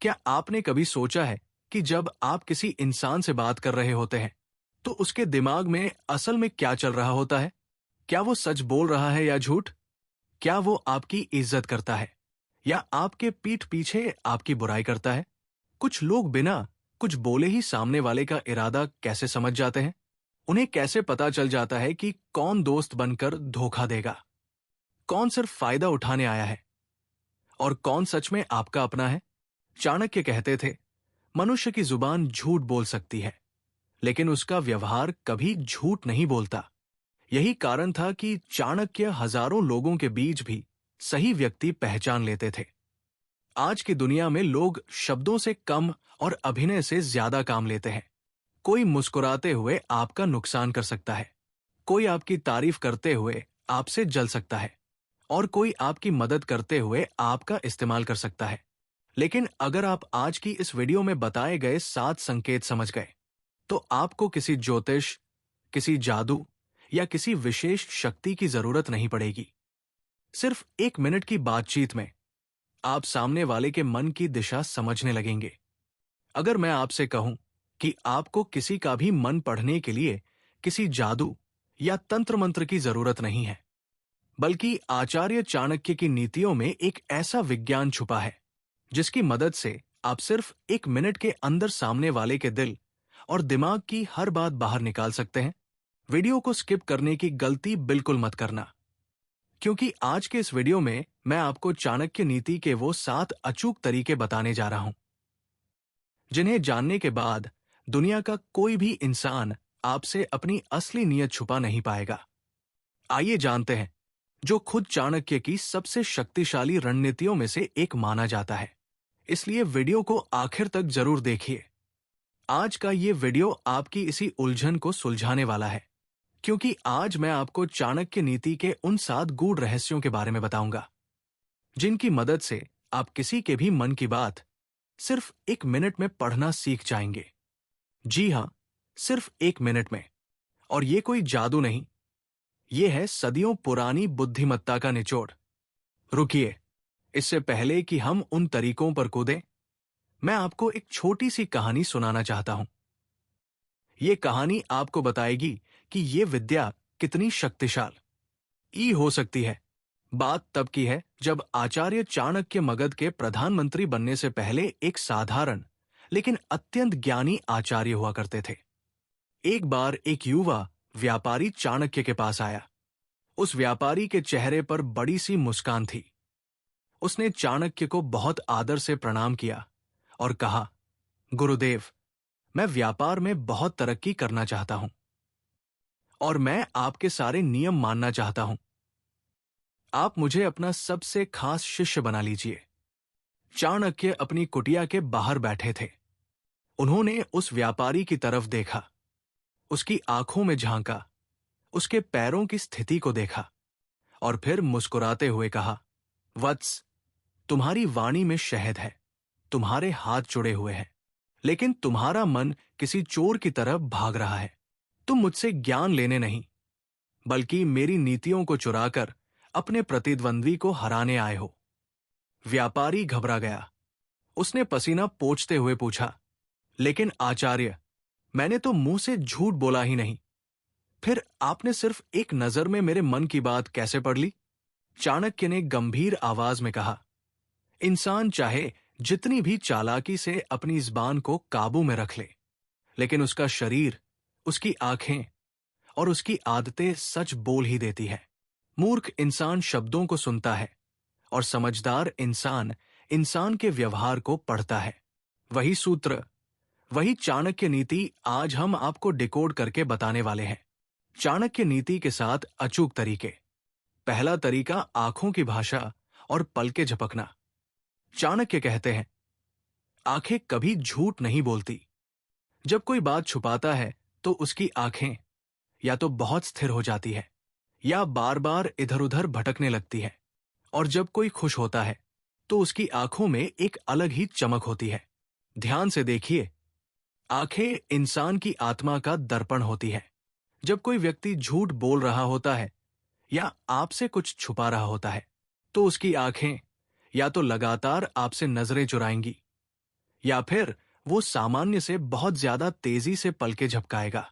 क्या आपने कभी सोचा है कि जब आप किसी इंसान से बात कर रहे होते हैं तो उसके दिमाग में असल में क्या चल रहा होता है? क्या वो सच बोल रहा है या झूठ? क्या वो आपकी इज्जत करता है या आपके पीठ पीछे आपकी बुराई करता है? कुछ लोग बिना कुछ बोले ही सामने वाले का इरादा कैसे समझ जाते हैं? उन्हें कैसे पता चल जाता है कि कौन दोस्त बनकर धोखा देगा, कौन सिर्फ फायदा उठाने आया है और कौन सच में आपका अपना है? चाणक्य कहते थे, मनुष्य की जुबान झूठ बोल सकती है, लेकिन उसका व्यवहार कभी झूठ नहीं बोलता। यही कारण था कि चाणक्य हजारों लोगों के बीच भी सही व्यक्ति पहचान लेते थे। आज की दुनिया में लोग शब्दों से कम और अभिनय से ज्यादा काम लेते हैं। कोई मुस्कुराते हुए आपका नुकसान कर सकता है, कोई आपकी तारीफ करते हुए आपसे जल सकता है और कोई आपकी मदद करते हुए आपका इस्तेमाल कर सकता है। लेकिन अगर आप आज की इस वीडियो में बताए गए 7 संकेत समझ गए, तो आपको किसी ज्योतिष, किसी जादू या किसी विशेष शक्ति की जरूरत नहीं पड़ेगी। सिर्फ 1 मिनट की बातचीत में आप सामने वाले के मन की दिशा समझने लगेंगे। अगर मैं आपसे कहूं कि आपको किसी का भी मन पढ़ने के लिए किसी जादू या तंत्र मंत्र की जरूरत नहीं है, बल्कि आचार्य चाणक्य की नीतियों में एक ऐसा विज्ञान छुपा है जिसकी मदद से आप सिर्फ 1 मिनट के अंदर सामने वाले के दिल और दिमाग की हर बात बाहर निकाल सकते हैं। वीडियो को स्किप करने की गलती बिल्कुल मत करना, क्योंकि आज के इस वीडियो में मैं आपको चाणक्य नीति के वो 7 अचूक तरीके बताने जा रहा हूं, जिन्हें जानने के बाद दुनिया का कोई भी इंसान आपसे अपनी असली नीयत छुपा नहीं पाएगा। आइए जानते हैं, जो खुद चाणक्य की सबसे शक्तिशाली रणनीतियों में से एक माना जाता है। इसलिए वीडियो को आखिर तक जरूर देखिए। आज का ये वीडियो आपकी इसी उलझन को सुलझाने वाला है, क्योंकि आज मैं आपको चाणक्य नीति के उन 7 गूढ़ रहस्यों के बारे में बताऊंगा, जिनकी मदद से आप किसी के भी मन की बात सिर्फ 1 मिनट में पढ़ना सीख जाएंगे। जी हां, सिर्फ 1 मिनट में। और ये कोई जादू नहीं, ये है सदियों पुरानी बुद्धिमत्ता का निचोड़। रुकिए, इससे पहले कि हम उन तरीकों पर कूदें, मैं आपको एक छोटी सी कहानी सुनाना चाहता हूं। ये कहानी आपको बताएगी कि ये विद्या कितनी शक्तिशाली हो सकती है। बात तब की है जब आचार्य चाणक्य मगध के प्रधानमंत्री बनने से पहले एक साधारण लेकिन अत्यंत ज्ञानी आचार्य हुआ करते थे। एक बार एक युवा व्यापारी चाणक्य के पास आया। उस व्यापारी के चेहरे पर बड़ी सी मुस्कान थी। उसने चाणक्य को बहुत आदर से प्रणाम किया और कहा, गुरुदेव, मैं व्यापार में बहुत तरक्की करना चाहता हूं और मैं आपके सारे नियम मानना चाहता हूं। आप मुझे अपना सबसे खास शिष्य बना लीजिए। चाणक्य अपनी कुटिया के बाहर बैठे थे। उन्होंने उस व्यापारी की तरफ देखा, उसकी आंखों में झांका, उसके पैरों की स्थिति को देखा और फिर मुस्कुराते हुए कहा, वत्स, तुम्हारी वाणी में शहद है, तुम्हारे हाथ जुड़े हुए हैं, लेकिन तुम्हारा मन किसी चोर की तरफ भाग रहा है। तुम मुझसे ज्ञान लेने नहीं, बल्कि मेरी नीतियों को चुराकर अपने प्रतिद्वंद्वी को हराने आए हो। व्यापारी घबरा गया। उसने पसीना पोंछते हुए पूछा, लेकिन आचार्य, मैंने तो मुंह से झूठ बोला ही नहीं। फिर आपने सिर्फ एक नजर में मेरे मन की बात कैसे पढ़ ली? चाणक्य ने गंभीर आवाज में कहा, इंसान चाहे जितनी भी चालाकी से अपनी जुबान को काबू में रख ले, लेकिन उसका शरीर, उसकी आंखें और उसकी आदतें सच बोल ही देती है। मूर्ख इंसान शब्दों को सुनता है और समझदार इंसान इंसान के व्यवहार को पढ़ता है। वही सूत्र, वही चाणक्य नीति आज हम आपको डिकोड करके बताने वाले हैं। चाणक्य नीति के 7 अचूक तरीके। पहला तरीका, आंखों की भाषा और पलके झपकना। चाणक्य कहते हैं, आंखें कभी झूठ नहीं बोलती। जब कोई बात छुपाता है तो उसकी आंखें या तो बहुत स्थिर हो जाती है या बार बार इधर उधर भटकने लगती है। और जब कोई खुश होता है तो उसकी आंखों में एक अलग ही चमक होती है। ध्यान से देखिए, आंखें इंसान की आत्मा का दर्पण होती है। जब कोई व्यक्ति झूठ बोल रहा होता है या आपसे कुछ छुपा रहा होता है, तो उसकी आंखें या तो लगातार आपसे नजरें चुराएंगी या फिर वो सामान्य से बहुत ज्यादा तेजी से पलके झपकाएगा।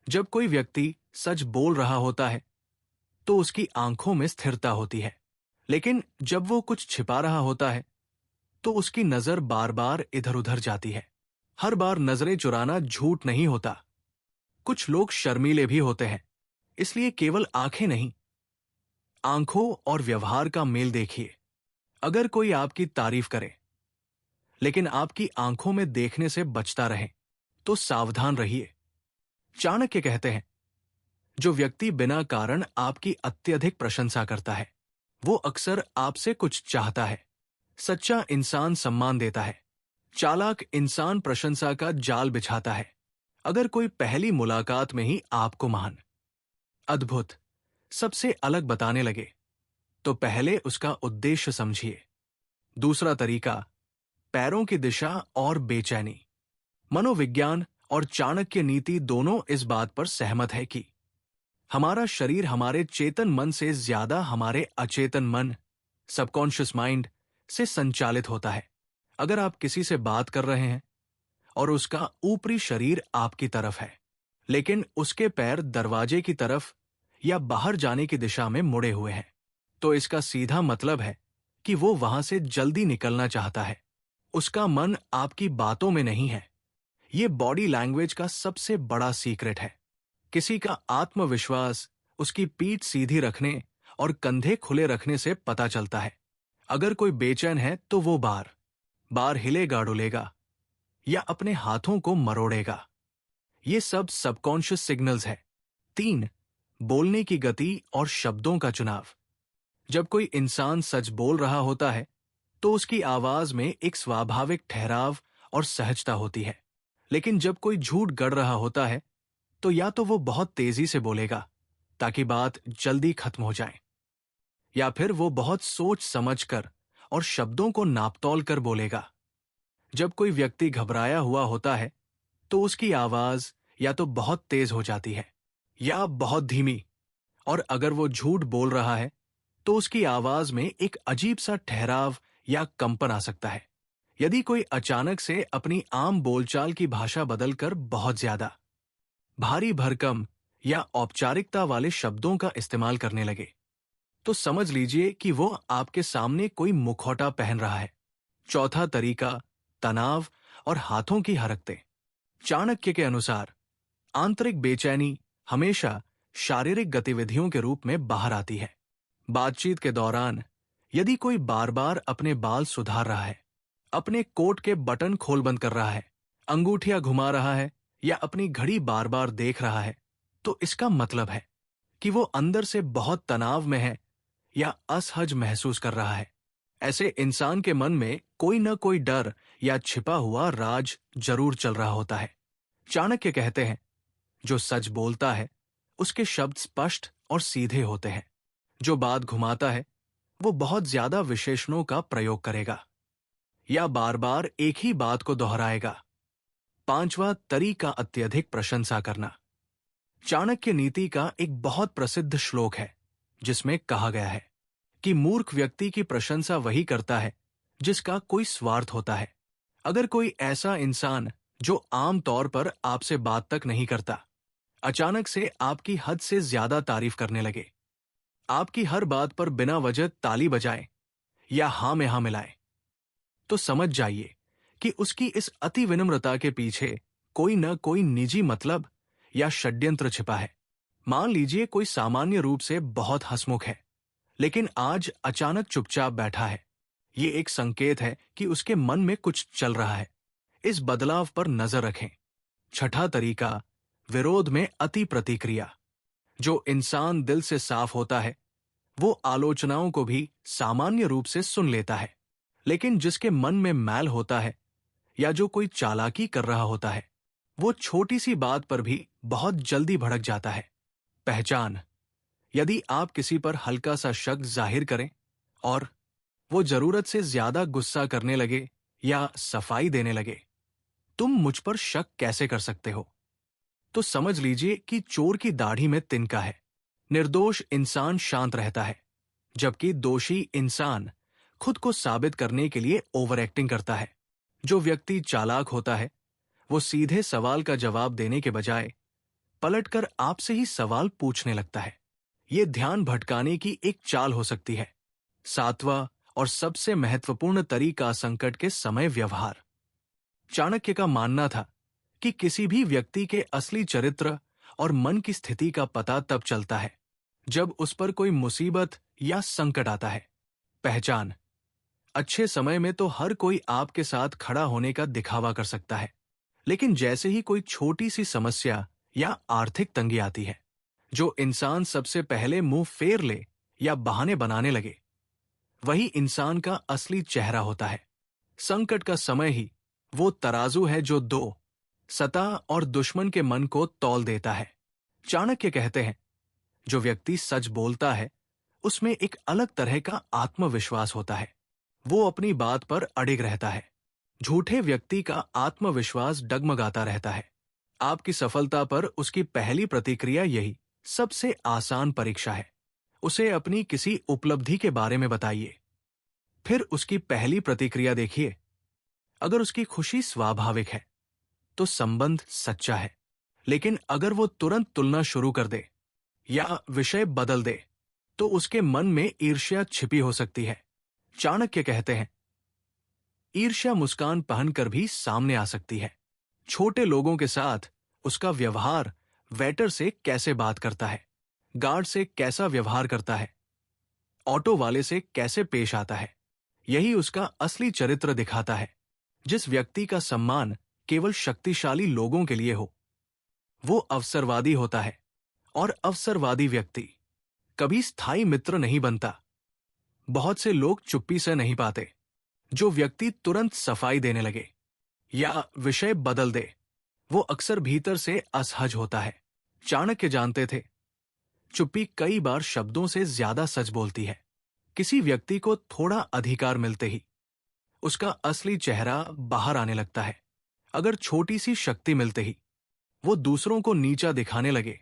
जब कोई व्यक्ति सच बोल रहा होता है तो उसकी आंखों में स्थिरता होती है, लेकिन जब वो कुछ छिपा रहा होता है तो उसकी नजर बार बार इधर उधर जाती है। हर बार नजरें चुराना झूठ नहीं होता। कुछ लोग शर्मीले भी होते हैं, इसलिए केवल आंखें नहीं, आंखों और व्यवहार का मेल देखिए। अगर कोई आपकी तारीफ करे लेकिन आपकी आंखों में देखने से बचता रहे तो सावधान रहिए। चाणक्य कहते हैं, जो व्यक्ति बिना कारण आपकी अत्यधिक प्रशंसा करता है वो अक्सर आपसे कुछ चाहता है। सच्चा इंसान सम्मान देता है, चालाक इंसान प्रशंसा का जाल बिछाता है। अगर कोई पहली मुलाकात में ही आपको महान, अद्भुत, सबसे अलग बताने लगे तो पहले उसका उद्देश्य समझिए। दूसरा तरीका, पैरों की दिशा और बेचैनी। मनोविज्ञान और चाणक्य नीति दोनों इस बात पर सहमत है कि हमारा शरीर हमारे चेतन मन से ज्यादा हमारे अचेतन मन, सबकॉन्शियस माइंड से संचालित होता है। अगर आप किसी से बात कर रहे हैं और उसका ऊपरी शरीर आपकी तरफ है लेकिन उसके पैर दरवाजे की तरफ या बाहर जाने की दिशा में मुड़े हुए हैं, तो इसका सीधा मतलब है कि वो वहां से जल्दी निकलना चाहता है। उसका मन आपकी बातों में नहीं है। ये बॉडी लैंग्वेज का सबसे बड़ा सीक्रेट है। किसी का आत्मविश्वास उसकी पीठ सीधी रखने और कंधे खुले रखने से पता चलता है। अगर कोई बेचैन है तो वो बार बार हिलेगा डुलेगा या अपने हाथों को मरोड़ेगा। ये सब सबकॉन्शियस सिग्नल्स है। 3. बोलने की गति और शब्दों का चुनाव। जब कोई इंसान सच बोल रहा होता है तो उसकी आवाज में एक स्वाभाविक ठहराव और सहजता होती है, लेकिन जब कोई झूठ गढ़ रहा होता है तो या तो वो बहुत तेजी से बोलेगा ताकि बात जल्दी खत्म हो जाए, या फिर वो बहुत सोच समझ कर और शब्दों को नापतोल कर बोलेगा। जब कोई व्यक्ति घबराया हुआ होता है तो उसकी आवाज या तो बहुत तेज हो जाती है या बहुत धीमी, और अगर वो झूठ बोल रहा है तो उसकी आवाज में एक अजीब सा ठहराव या कंपन आ सकता है। यदि कोई अचानक से अपनी आम बोलचाल की भाषा बदलकर बहुत ज्यादा भारी भरकम या औपचारिकता वाले शब्दों का इस्तेमाल करने लगे तो समझ लीजिए कि वो आपके सामने कोई मुखौटा पहन रहा है। चौथा तरीका, तनाव और हाथों की हरकतें। चाणक्य के अनुसार आंतरिक बेचैनी हमेशा शारीरिक गतिविधियों के रूप में बाहर आती है। बातचीत के दौरान यदि कोई बार बार अपने बाल सुधार रहा है, अपने कोट के बटन खोल बंद कर रहा है, अंगूठियां घुमा रहा है या अपनी घड़ी बार बार देख रहा है, तो इसका मतलब है कि वो अंदर से बहुत तनाव में है या असहज महसूस कर रहा है। ऐसे इंसान के मन में कोई न कोई डर या छिपा हुआ राज जरूर चल रहा होता है। चाणक्य कहते हैं, जो सच बोलता है उसके शब्द स्पष्ट और सीधे होते हैं। जो बात घुमाता है वो बहुत ज्यादा विशेषणों का प्रयोग करेगा या बार बार एक ही बात को दोहराएगा। 5वां तरीका, अत्यधिक प्रशंसा करना। चाणक्य नीति का एक बहुत प्रसिद्ध श्लोक है जिसमें कहा गया है कि मूर्ख व्यक्ति की प्रशंसा वही करता है जिसका कोई स्वार्थ होता है। अगर कोई ऐसा इंसान जो आम तौर पर आपसे बात तक नहीं करता अचानक से आपकी हद से ज्यादा तारीफ करने लगे, आपकी हर बात पर बिना वजह ताली बजाए या हां में हां मिलाए, तो समझ जाइए कि उसकी इस अति विनम्रता के पीछे कोई न कोई निजी मतलब या षड्यंत्र छिपा है। मान लीजिए कोई सामान्य रूप से बहुत हंसमुख है लेकिन आज अचानक चुपचाप बैठा है। ये एक संकेत है कि उसके मन में कुछ चल रहा है। इस बदलाव पर नजर रखें। 6ठा तरीका, विरोध में अति प्रतिक्रिया। जो इंसान दिल से साफ होता है वो आलोचनाओं को भी सामान्य रूप से सुन लेता है, लेकिन जिसके मन में मैल होता है या जो कोई चालाकी कर रहा होता है वो छोटी सी बात पर भी बहुत जल्दी भड़क जाता है। पहचान, यदि आप किसी पर हल्का सा शक जाहिर करें और वो जरूरत से ज्यादा गुस्सा करने लगे या सफाई देने लगे, तुम मुझ पर शक कैसे कर सकते हो, तो समझ लीजिए कि चोर की दाढ़ी में तिनका है। निर्दोष इंसान शांत रहता है जबकि दोषी इंसान खुद को साबित करने के लिए ओवर एक्टिंग करता है। जो व्यक्ति चालाक होता है वो सीधे सवाल का जवाब देने के बजाय पलटकर आपसे ही सवाल पूछने लगता है। ये ध्यान भटकाने की एक चाल हो सकती है। सातवां और सबसे महत्वपूर्ण तरीका संकट के समय व्यवहार। चाणक्य का मानना था कि किसी भी व्यक्ति के असली चरित्र और मन की स्थिति का पता तब चलता है जब उस पर कोई मुसीबत या संकट आता है। पहचान। अच्छे समय में तो हर कोई आपके साथ खड़ा होने का दिखावा कर सकता है, लेकिन जैसे ही कोई छोटी सी समस्या या आर्थिक तंगी आती है, जो इंसान सबसे पहले मुंह फेर ले या बहाने बनाने लगे, वही इंसान का असली चेहरा होता है। संकट का समय ही वो तराजू है जो दो सतह और दुश्मन के मन को तौल देता है। चाणक्य कहते हैं, जो व्यक्ति सच बोलता है उसमें एक अलग तरह का आत्मविश्वास होता है। वो अपनी बात पर अडिग रहता है। झूठे व्यक्ति का आत्मविश्वास डगमगाता रहता है। आपकी सफलता पर उसकी पहली प्रतिक्रिया यही सबसे आसान परीक्षा है। उसे अपनी किसी उपलब्धि के बारे में बताइए, फिर उसकी पहली प्रतिक्रिया देखिए। अगर उसकी खुशी स्वाभाविक है तो संबंध सच्चा है, लेकिन अगर वो तुरंत तुलना शुरू कर दे या विषय बदल दे तो उसके मन में ईर्ष्या छिपी हो सकती है। चाणक्य कहते हैं, ईर्ष्या मुस्कान पहनकर भी सामने आ सकती है। छोटे लोगों के साथ उसका व्यवहार वेटर से कैसे बात करता है, गार्ड से कैसा व्यवहार करता है, ऑटो वाले से कैसे पेश आता है, यही उसका असली चरित्र दिखाता है। जिस व्यक्ति का सम्मान केवल शक्तिशाली लोगों के लिए हो वो अवसरवादी होता है, और अवसरवादी व्यक्ति कभी स्थायी मित्र नहीं बनता। बहुत से लोग चुप्पी से नहीं पाते। जो व्यक्ति तुरंत सफाई देने लगे या विषय बदल दे वो अक्सर भीतर से असहज होता है। चाणक्य जानते थे, चुप्पी कई बार शब्दों से ज्यादा सच बोलती है। किसी व्यक्ति को थोड़ा अधिकार मिलते ही उसका असली चेहरा बाहर आने लगता है। अगर छोटी सी शक्ति मिलते ही वो दूसरों को नीचा दिखाने लगे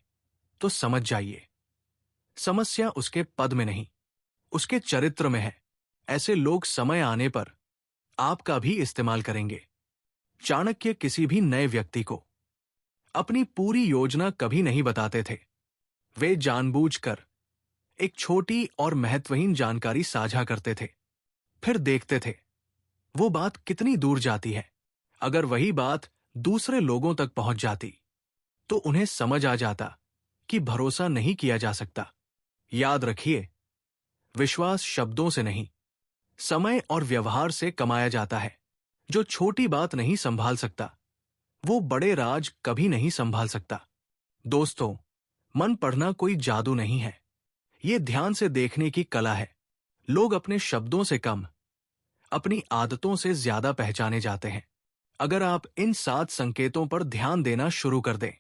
तो समझ जाइए, समस्या उसके पद में नहीं, उसके चरित्र में है। ऐसे लोग समय आने पर आपका भी इस्तेमाल करेंगे। चाणक्य किसी भी नए व्यक्ति को अपनी पूरी योजना कभी नहीं बताते थे। वे जानबूझकर एक छोटी और महत्वहीन जानकारी साझा करते थे, फिर देखते थे वो बात कितनी दूर जाती है। अगर वही बात दूसरे लोगों तक पहुंच जाती तो उन्हें समझ आ जाता कि भरोसा नहीं किया जा सकता। याद रखिए, विश्वास शब्दों से नहीं, समय और व्यवहार से कमाया जाता है। जो छोटी बात नहीं संभाल सकता वो बड़े राज कभी नहीं संभाल सकता। दोस्तों, मन पढ़ना कोई जादू नहीं है, ये ध्यान से देखने की कला है। लोग अपने शब्दों से कम अपनी आदतों से ज्यादा पहचाने जाते हैं। अगर आप इन 7 संकेतों पर ध्यान देना शुरू कर दें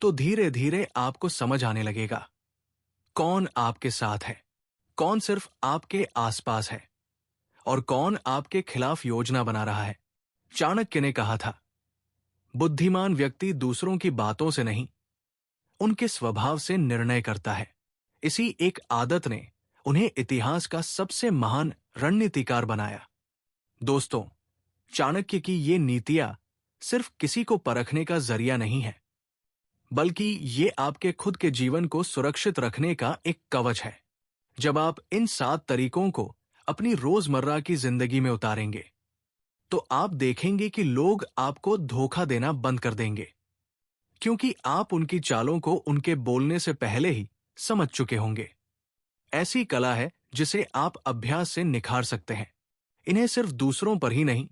तो धीरे धीरे आपको समझ आने लगेगा कौन आपके साथ है, कौन सिर्फ आपके आसपास है और कौन आपके खिलाफ योजना बना रहा है। चाणक्य ने कहा था, बुद्धिमान व्यक्ति दूसरों की बातों से नहीं, उनके स्वभाव से निर्णय करता है। इसी एक आदत ने उन्हें इतिहास का सबसे महान रणनीतिकार बनाया। दोस्तों, चाणक्य की ये नीतियां सिर्फ किसी को परखने का जरिया नहीं है, बल्कि ये आपके खुद के जीवन को सुरक्षित रखने का एक कवच है। जब आप इन 7 तरीकों को अपनी रोजमर्रा की जिंदगी में उतारेंगे तो आप देखेंगे कि लोग आपको धोखा देना बंद कर देंगे, क्योंकि आप उनकी चालों को उनके बोलने से पहले ही समझ चुके होंगे। ऐसी कला है जिसे आप अभ्यास से निखार सकते हैं। इन्हें सिर्फ दूसरों पर ही नहीं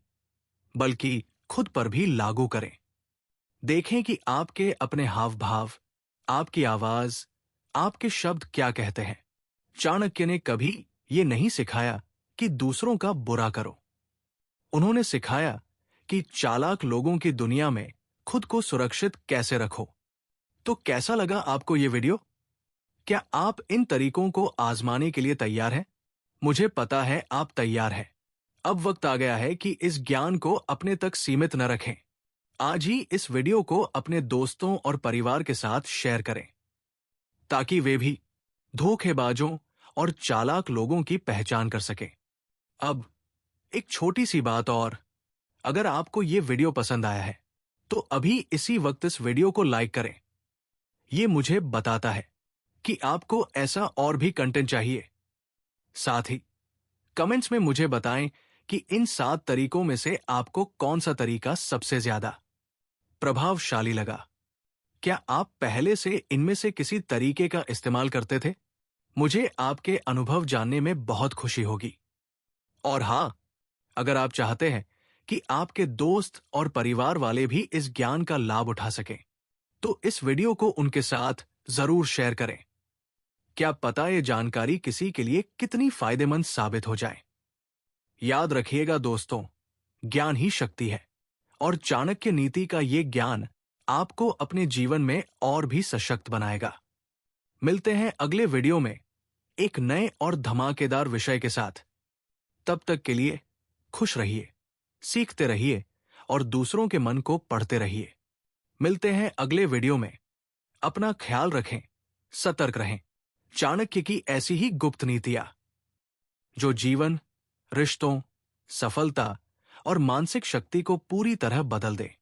बल्कि खुद पर भी लागू करें। देखें कि आपके अपने हाव भाव, आपकी आवाज, आपके शब्द क्या कहते हैं। चाणक्य ने कभी ये नहीं सिखाया कि दूसरों का बुरा करो, उन्होंने सिखाया कि चालाक लोगों की दुनिया में खुद को सुरक्षित कैसे रखो। तो कैसा लगा आपको ये वीडियो? क्या आप इन तरीकों को आजमाने के लिए तैयार हैं? मुझे पता है आप तैयार हैं। अब वक्त आ गया है कि इस ज्ञान को अपने तक सीमित न रखें। आज ही इस वीडियो को अपने दोस्तों और परिवार के साथ शेयर करें ताकि वे भी धोखेबाजों और चालाक लोगों की पहचान कर सकें। अब एक छोटी सी बात और, अगर आपको ये वीडियो पसंद आया है तो अभी इसी वक्त इस वीडियो को लाइक करें। ये मुझे बताता है कि आपको ऐसा और भी कंटेंट चाहिए। साथ ही कमेंट्स में मुझे बताएं कि इन 7 तरीकों में से आपको कौन सा तरीका सबसे ज्यादा प्रभावशाली लगा। क्या आप पहले से इनमें से किसी तरीके का इस्तेमाल करते थे? मुझे आपके अनुभव जानने में बहुत खुशी होगी। और हाँ, अगर आप चाहते हैं कि आपके दोस्त और परिवार वाले भी इस ज्ञान का लाभ उठा सकें, तो इस वीडियो को उनके साथ जरूर शेयर करें। क्या पता ये जानकारी किसी के लिए कितनी फायदेमंद साबित हो जाए। याद रखिएगा दोस्तों, ज्ञान ही शक्ति है और चाणक्य नीति का ये ज्ञान आपको अपने जीवन में और भी सशक्त बनाएगा। मिलते हैं अगले वीडियो में एक नए और धमाकेदार विषय के साथ। तब तक के लिए खुश रहिए, सीखते रहिए और दूसरों के मन को पढ़ते रहिए। मिलते हैं अगले वीडियो में। अपना ख्याल रखें, सतर्क रहें। चाणक्य की ऐसी ही गुप्त नीतियां जो जीवन, रिश्तों, सफलता और मानसिक शक्ति को पूरी तरह बदल दे।